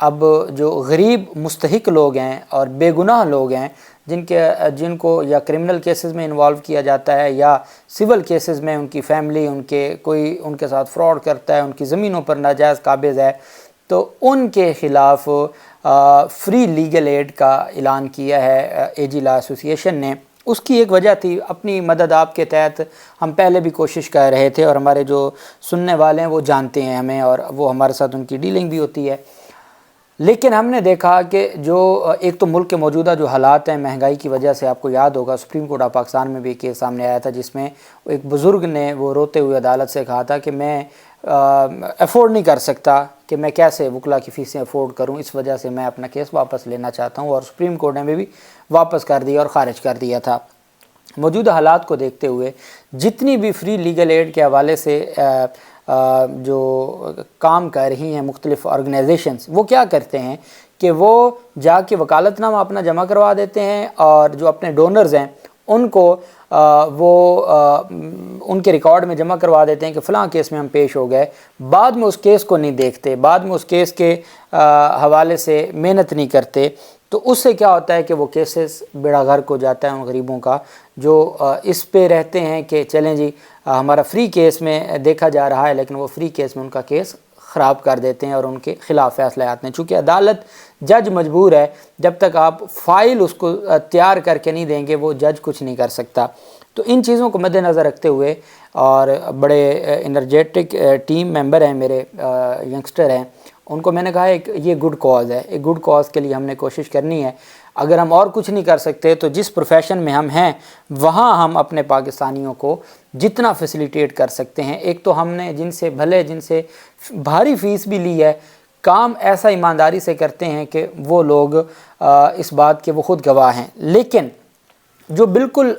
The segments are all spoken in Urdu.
اب جو غریب مستحق لوگ ہیں اور بے گناہ لوگ ہیں جن کو یا کرمنل کیسز میں انوالو کیا جاتا ہے یا سول کیسز میں ان کی فیملی کوئی ان کے ساتھ فراڈ کرتا ہے، ان کی زمینوں پر ناجائز قابض ہے، تو ان کے خلاف فری لیگل ایڈ کا اعلان کیا ہے اے جی لا ایسوسی ایشن نے۔ اس کی ایک وجہ تھی اپنی مدد آپ کے تحت ہم پہلے بھی کوشش کر رہے تھے، اور ہمارے جو سننے والے ہیں وہ جانتے ہیں ہمیں، اور وہ ہمارے ساتھ ان کی ڈیلنگ بھی ہوتی ہے۔ لیکن ہم نے دیکھا کہ جو ایک تو ملک کے موجودہ جو حالات ہیں مہنگائی کی وجہ سے، آپ کو یاد ہوگا سپریم کورٹ آف پاکستان میں بھی ایک کیس سامنے آیا تھا جس میں ایک بزرگ نے وہ روتے ہوئے عدالت سے کہا تھا کہ میں افورڈ نہیں کر سکتا، کہ میں کیسے وکلا کی فیسیں افورڈ کروں، اس وجہ سے میں اپنا کیس واپس لینا چاہتا ہوں، اور سپریم کورٹ نے بھی واپس کر دیا اور خارج کر دیا تھا۔ موجودہ حالات کو دیکھتے ہوئے جتنی بھی فری لیگل ایڈ کے حوالے سے جو کام کر رہی ہیں مختلف آرگنائزیشنز، وہ کیا کرتے ہیں کہ وہ جا کے وکالت نامہ اپنا جمع کروا دیتے ہیں، اور جو اپنے ڈونرز ہیں ان کو ان کے ریکارڈ میں جمع کروا دیتے ہیں کہ فلاں کیس میں ہم پیش ہو گئے، بعد میں اس کیس کو نہیں دیکھتے، بعد میں اس کیس کے حوالے سے محنت نہیں کرتے۔ تو اس سے کیا ہوتا ہے کہ وہ کیسز بیڑا غرق ہو جاتا ہے ان غریبوں کا، جو اس پہ رہتے ہیں کہ چلیں جی ہمارا فری کیس میں دیکھا جا رہا ہے، لیکن وہ فری کیس میں ان کا کیس خراب کر دیتے ہیں اور ان کے خلاف فیصلے آتے ہیں۔ چونکہ عدالت جج مجبور ہے، جب تک آپ فائل اس کو تیار کر کے نہیں دیں گے وہ جج کچھ نہیں کر سکتا۔ تو ان چیزوں کو مد نظر رکھتے ہوئے، اور بڑے انرجیٹک ٹیم ممبر ہیں میرے، ینگسٹر ہیں، ان کو میں نے کہا یہ گڈ کاز ہے، ایک گڈ کاز کے لیے ہم نے کوشش کرنی ہے۔ اگر ہم اور کچھ نہیں کر سکتے تو جس پروفیشن میں ہم ہیں وہاں ہم اپنے پاکستانیوں کو جتنا فیسیلیٹیٹ کر سکتے ہیں، ایک تو ہم نے جن سے بھاری فیس بھی لی ہے، کام ایسا ایمانداری سے کرتے ہیں کہ وہ لوگ اس بات کے وہ خود گواہ ہیں، لیکن جو بالکل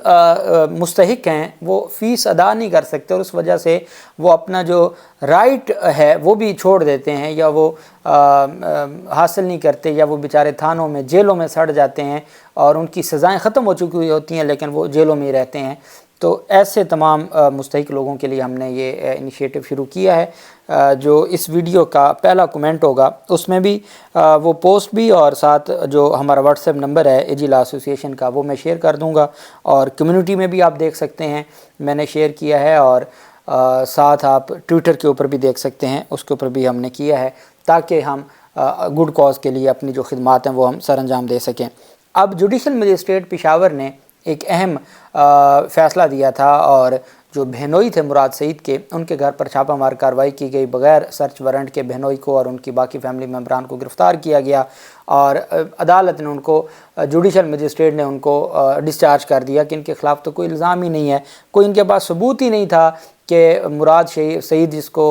مستحق ہیں وہ فیس ادا نہیں کر سکتے، اور اس وجہ سے وہ اپنا جو رائٹ ہے وہ بھی چھوڑ دیتے ہیں، یا وہ حاصل نہیں کرتے، یا وہ بیچارے تھانوں میں جیلوں میں سڑ جاتے ہیں، اور ان کی سزائیں ختم ہو چکی ہوتی ہیں لیکن وہ جیلوں میں ہی رہتے ہیں۔ تو ایسے تمام مستحق لوگوں کے لیے ہم نے یہ انیشیٹو شروع کیا ہے۔ جو اس ویڈیو کا پہلا کومنٹ ہوگا اس میں بھی وہ پوسٹ بھی، اور ساتھ جو ہمارا واٹس ایپ نمبر ہے اے جی لا ایسوسی ایشن کا وہ میں شیئر کر دوں گا، اور کمیونٹی میں بھی آپ دیکھ سکتے ہیں میں نے شیئر کیا ہے، اور ساتھ آپ ٹویٹر کے اوپر بھی دیکھ سکتے ہیں، اس کے اوپر بھی ہم نے کیا ہے، تاکہ ہم گڈ کاز کے لیے اپنی جو خدمات ہیں وہ ہم سر انجام دے سکیں۔ اب جوڈیشل مجسٹریٹ پشاور نے ایک اہم فیصلہ دیا تھا، اور جو بہنوئی تھے مراد سعید کے، ان کے گھر پر چھاپہ مار کارروائی کی گئی، بغیر سرچ وارنٹ کے بہنوئی کو اور ان کی باقی فیملی ممبران کو گرفتار کیا گیا، اور عدالت نے ان کو، جوڈیشل مجسٹریٹ نے ان کو ڈسچارج کر دیا کہ ان کے خلاف تو کوئی الزام ہی نہیں ہے، کوئی ان کے پاس ثبوت ہی نہیں تھا کہ مراد سعید جس کو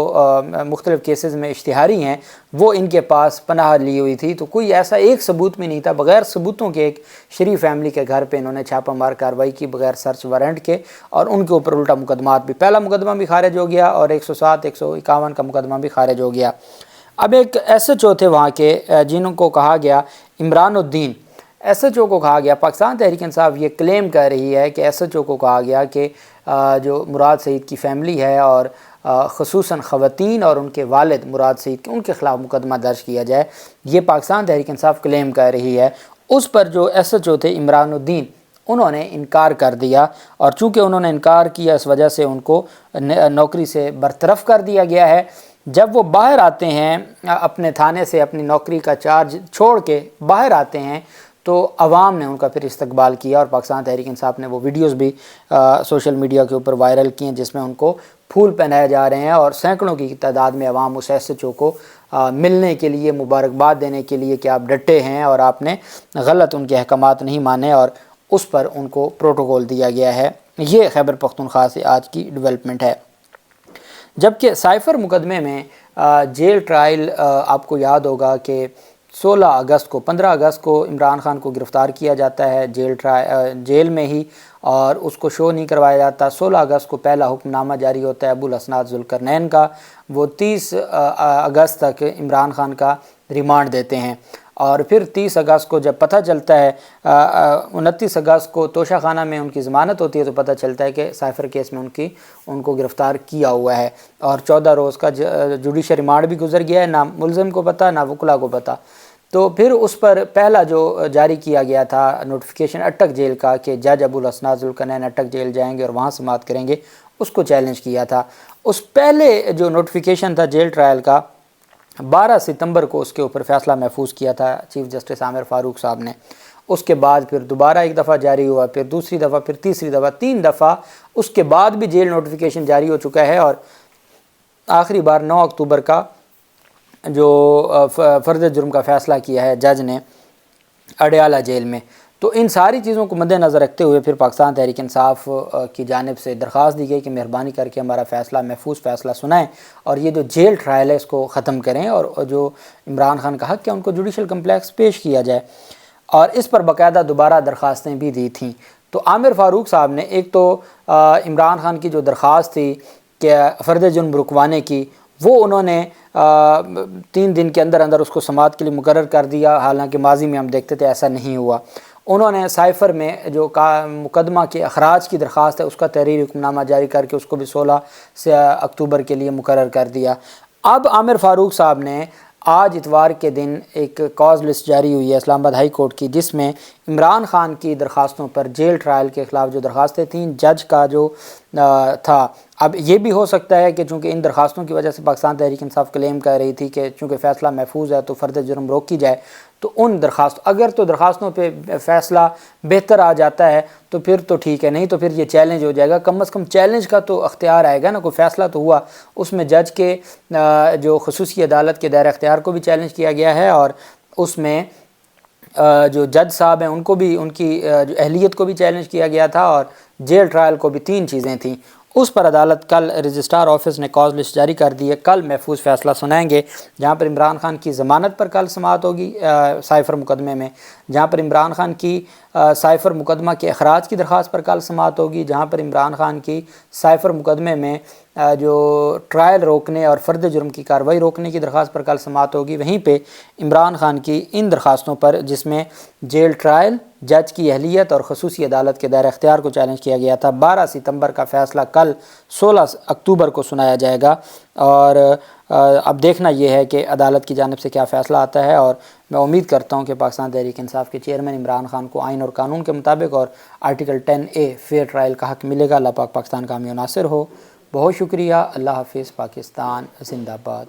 مختلف کیسز میں اشتہاری ہیں وہ ان کے پاس پناہ لی ہوئی تھی، تو کوئی ایسا ایک ثبوت بھی نہیں تھا۔ بغیر ثبوتوں کے ایک شریف فیملی کے گھر پہ انہوں نے چھاپہ مار کارروائی کی بغیر سرچ وارنٹ کے، اور ان کے اوپر الٹا مقدمات بھی، پہلا مقدمہ بھی خارج ہو گیا اور 107 151 کا مقدمہ بھی خارج ہو گیا۔ اب ایک ایس ایچ او تھے وہاں کے، جنہوں کو کہا گیا عمران الدین، ایس ایچ او کو کہا گیا، پاکستان تحریک انصاف یہ کلیم کر رہی ہے کہ ایس ایچ او کو کہا گیا کہ جو مراد سعید کی فیملی ہے، اور خصوصاً خواتین اور ان کے والد مراد سعید کے، ان کے خلاف مقدمہ درج کیا جائے، یہ پاکستان تحریک انصاف کلیم کر رہی ہے۔ اس پر جو ایس ایچ او تھے عمران الدین، انہوں نے انکار کر دیا، اور چونکہ انہوں نے انکار کیا اس وجہ سے ان کو نوکری سے برطرف کر دیا گیا ہے۔ جب وہ باہر آتے ہیں اپنے تھانے سے، اپنی نوکری کا چارج چھوڑ کے باہر آتے ہیں، تو عوام نے ان کا پھر استقبال کیا، اور پاکستان تحریک انصاف نے وہ ویڈیوز بھی سوشل میڈیا کے اوپر وائرل کی ہیں جس میں ان کو پھول پہنائے جا رہے ہیں، اور سینکڑوں کی تعداد میں عوام اس ایس ایچ او کو ملنے کے لیے، مبارکباد دینے کے لیے کہ آپ ڈٹے ہیں اور آپ نے غلط ان کے احکامات نہیں مانے، اور اس پر ان کو پروٹوکول دیا گیا ہے۔ یہ خیبر پختونخوا سے آج کی ڈیولپمنٹ ہے۔ جبکہ سائفر مقدمے میں جیل ٹرائل، آپ کو یاد ہوگا کہ 15 اگست کو عمران خان کو گرفتار کیا جاتا ہے جیل میں ہی، اور اس کو شو نہیں کروایا جاتا۔ 16 اگست کو پہلا حکم نامہ جاری ہوتا ہے ابو الاسناد ذوالقرنین کا، وہ 30 اگست تک عمران خان کا ریمانڈ دیتے ہیں، اور پھر 30 اگست کو جب پتہ چلتا ہے 29 اگست کو توشہ خانہ میں ان کی ضمانت ہوتی ہے تو پتہ چلتا ہے کہ سائفر کیس میں ان کو گرفتار کیا ہوا ہے، اور 14 روز کا جوڈیشل ریمانڈ بھی گزر گیا ہے، نہ ملزم کو پتہ نہ وکلا کو پتہ۔ تو پھر اس پر پہلا جو جاری کیا گیا تھا نوٹیفیکیشن اٹک جیل کا کہ جج ابوالحسنات ذوالقرنین اٹک جیل جائیں گے اور وہاں سماعت کریں گے، اس کو چیلنج کیا تھا۔ اس پہلے جو نوٹیفیکیشن تھا جیل ٹرائل کا 12 ستمبر کو اس کے اوپر فیصلہ محفوظ کیا تھا چیف جسٹس عامر فاروق صاحب نے۔ اس کے بعد پھر دوبارہ ایک دفعہ جاری ہوا، پھر دوسری دفعہ، پھر تیسری دفعہ، 3 دفعہ اس کے بعد بھی جیل نوٹیفیکیشن جاری ہو چکا ہے، اور آخری بار 9 اکتوبر کا جو فرد جرم کا فیصلہ کیا ہے جج نے اڈیالہ جیل میں۔ تو ان ساری چیزوں کو مد نظر رکھتے ہوئے پھر پاکستان تحریک انصاف کی جانب سے درخواست دی گئی کہ مہربانی کر کے ہمارا فیصلہ محفوظ فیصلہ سنائیں، اور یہ جو جیل ٹرائل ہے اس کو ختم کریں، اور جو عمران خان کا حق ہے ان کو جوڈیشل کمپلیکس پیش کیا جائے، اور اس پر باقاعدہ دوبارہ درخواستیں بھی دی تھیں۔ تو عامر فاروق صاحب نے ایک تو عمران خان کی جو درخواست تھی کہ فرد جرم رکوانے کی، وہ انہوں نے 3 دن کے اندر اندر اس کو سماعت کے لیے مقرر کر دیا، حالانکہ ماضی میں ہم دیکھتے تھے ایسا نہیں ہوا۔ انہوں نے سائفر میں جو مقدمہ کے اخراج کی درخواست ہے اس کا تحریری حکم نامہ جاری کر کے اس کو بھی 16 اکتوبر کے لیے مقرر کر دیا۔ اب عامر فاروق صاحب نے آج اتوار کے دن ایک کاز لسٹ جاری ہوئی ہے اسلام آباد ہائی کورٹ کی، جس میں عمران خان کی درخواستوں پر جیل ٹرائل کے خلاف جو درخواستیں تھیں، جج کا جو تھا، اب یہ بھی ہو سکتا ہے کہ چونکہ ان درخواستوں کی وجہ سے پاکستان تحریک انصاف کلیم کر رہی تھی کہ چونکہ فیصلہ محفوظ ہے تو فرد جرم روکی جائے، تو ان اگر تو درخواستوں پہ فیصلہ بہتر آ جاتا ہے تو پھر تو ٹھیک ہے، نہیں تو پھر یہ چیلنج ہو جائے گا۔ کم از کم چیلنج کا تو اختیار آئے گا نا، کوئی فیصلہ تو ہوا۔ اس میں جج کے جو خصوصی عدالت کے دائرہ اختیار کو بھی چیلنج کیا گیا ہے، اور اس میں جو جج صاحب ہیں ان کو بھی، ان کی جو اہلیت کو بھی چیلنج کیا گیا تھا، اور جیل ٹرائل کو بھی 3 چیزیں تھیں۔ اس پر عدالت کل رجسٹرار آفس نے کاز لسٹ جاری کر دی ہے، کل محفوظ فیصلہ سنائیں گے، جہاں پر عمران خان کی ضمانت پر کل سماعت ہوگی سائفر مقدمے میں، جہاں پر عمران خان کی سائفر مقدمہ کے اخراج کی درخواست پر کل سماعت ہوگی، جہاں پر عمران خان کی سائفر مقدمے میں جو ٹرائل روکنے اور فرد جرم کی کارروائی روکنے کی درخواست پر کل سماعت ہوگی۔ وہیں پہ عمران خان کی ان درخواستوں پر جس میں جیل ٹرائل، جج کی اہلیت اور خصوصی عدالت کے دائرہ اختیار کو چیلنج کیا گیا تھا، 12 ستمبر کا فیصلہ کل 16 اکتوبر کو سنایا جائے گا، اور اب دیکھنا یہ ہے کہ عدالت کی جانب سے کیا فیصلہ آتا ہے، اور میں امید کرتا ہوں کہ پاکستان تحریک انصاف کے چیئرمین عمران خان کو آئین اور قانون کے مطابق اور آرٹیکل 10A فیئر ٹرائل کا حق ملے گا۔ اللہ پاک پاکستان کا حامی و ناصر ہو۔ بہت شکریہ۔ اللہ حافظ۔ پاکستان زندہ باد۔